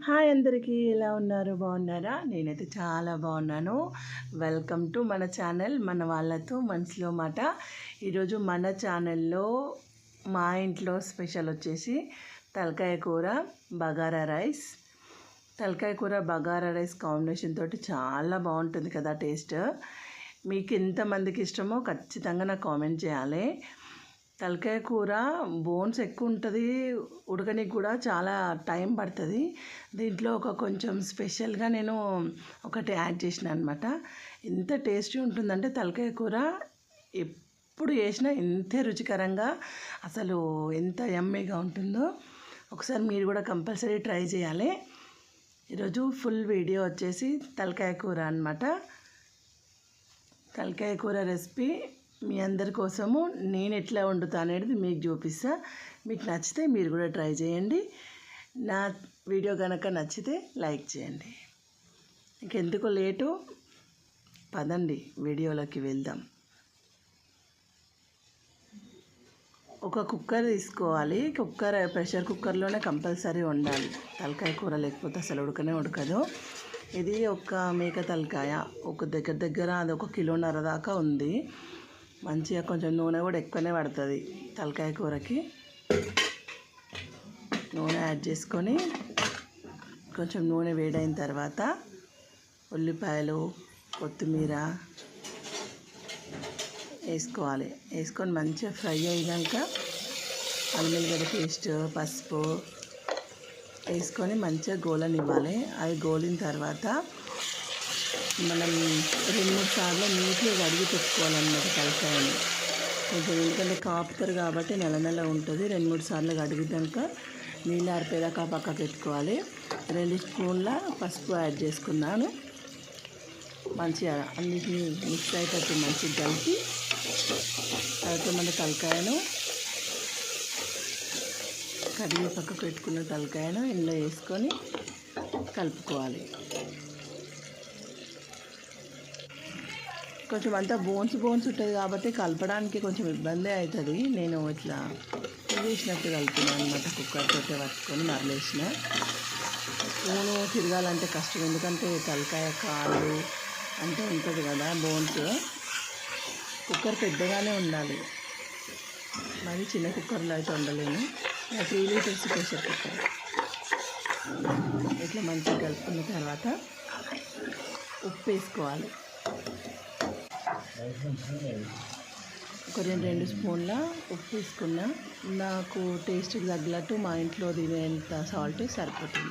Hi అందరికీ, ఎలా ఉన్నారు? బాగున్నారా? నేనైతే చాలా బాగున్నాను. వెల్కమ్ టు మన ఛానల్ మన వాళ్ళతో మనసులో మాట. ఈరోజు మన ఛానల్లో మా ఇంట్లో స్పెషల్ వచ్చేసి తలకాయ కూర బగారా రైస్. తలకాయ కూర బగారా రైస్ కాంబినేషన్ తోటి చాలా బాగుంటుంది కదా టేస్ట్. మీకు ఎంతమందికి ఇష్టమో ఖచ్చితంగా నాకు కామెంట్ చేయాలి. తలకాయ కూర బోన్స్ ఎక్కువ ఉంటుంది, ఉడకనికి కూడా చాలా టైం పడుతుంది. దీంట్లో కొంచెం స్పెషల్గా నేను ఒకటి యాడ్ చేసిన అనమాట. ఎంత టేస్టీ ఉంటుందంటే తలకాయ కూర ఎప్పుడు చేసినా ఇంతే రుచికరంగా, అసలు ఎంత యమ్మీగా ఉంటుందో. ఒకసారి మీరు కూడా కంపల్సరీ ట్రై చేయాలి. ఈరోజు ఫుల్ వీడియో వచ్చేసి తలకాయ కూర అనమాట. తలకాయ కూర రెసిపీ మీ అందరి కోసము నేను ఎట్లా వండుతా అనేది మీకు చూపిస్తా. మీకు నచ్చితే మీరు కూడా ట్రై చేయండి. నా వీడియో కనుక నచ్చితే లైక్ చేయండి. ఇంకెందుకు లేటు, పదండి వీడియోలోకి వెళ్దాం. ఒక కుక్కర్ తీసుకోవాలి. ప్రెషర్ కుక్కర్లోనే కంపల్సరీ వండాలి తలకాయ కూర, లేకపోతే అసలు ఉడకదు. ఇది ఒక మేక తలకాయ, ఒక దగ్గర అది 1.5 కిలోన్నర దాకా ఉంది. మంచిగా కొంచెం నూనె కూడా ఎక్కువనే పడుతుంది తలకాయ కూరకి. నూనె యాడ్ చేసుకొని కొంచెం నూనె వేడైన తర్వాత ఉల్లిపాయలు, కొత్తిమీర వేసుకోవాలి. వేసుకొని మంచిగా ఫ్రై అయినాక అల్లం వెల్లిగడ్డ పేస్ట్, పసుపు వేసుకొని మంచిగా గోలనివ్వాలి. అవి గోలిన తర్వాత మనం 2-3 సార్లు నీట్గా కడిగి పెట్టుకోవాలన్నమాట తలకాయని. కొంచెం ఎందుకంటే కాపుతారు కాబట్టి నెల ఉంటుంది. 2-3 సార్లు కడిగినాక నీళ్ళు ఆరిపోయేదాకా పక్కకు పెట్టుకోవాలి. 2 స్పూన్ల పసుపు యాడ్ చేసుకున్నాను. మంచిగా అన్నిటిని మిక్స్ అయ్యేటట్టు మంచిగా కలిపి తర్వాత మన తలకాయను కడిగి పక్కకు పెట్టుకున్న తలకాయను ఇందులో వేసుకొని కలుపుకోవాలి. కొంచెం అంతా బోన్స్ ఉంటుంది కాబట్టి కలపడానికి కొంచెం ఇబ్బంది అవుతుంది. నేను ఇట్లా వేసినట్టు కలిపినాను అనమాట. కుక్కర్ తోటే పట్టుకొని మరలేసిన. స్పూను తిరగాలంటే కష్టం, ఎందుకంటే తలకాయ కాళ్ళు అంటే ఉంటుంది కదా బోన్స్. కుక్కర్ పెద్దగానే ఉండాలి, మరి చిన్న కుక్కర్లో అయితే ఉండలేను. 3 లీటర్స్ ప్రెషర్ కుక్కర్. ఇట్లా మంచిగా కలుపుకున్న తర్వాత ఉప్పు వేసుకోవాలి. ఒక 2 స్పూన్ల ఉప్పు వేసుకున్నా. నాకు టేస్ట్కి తగ్గట్టు మా ఇంట్లో తినేంత సాల్ట్ సరిపోతుంది.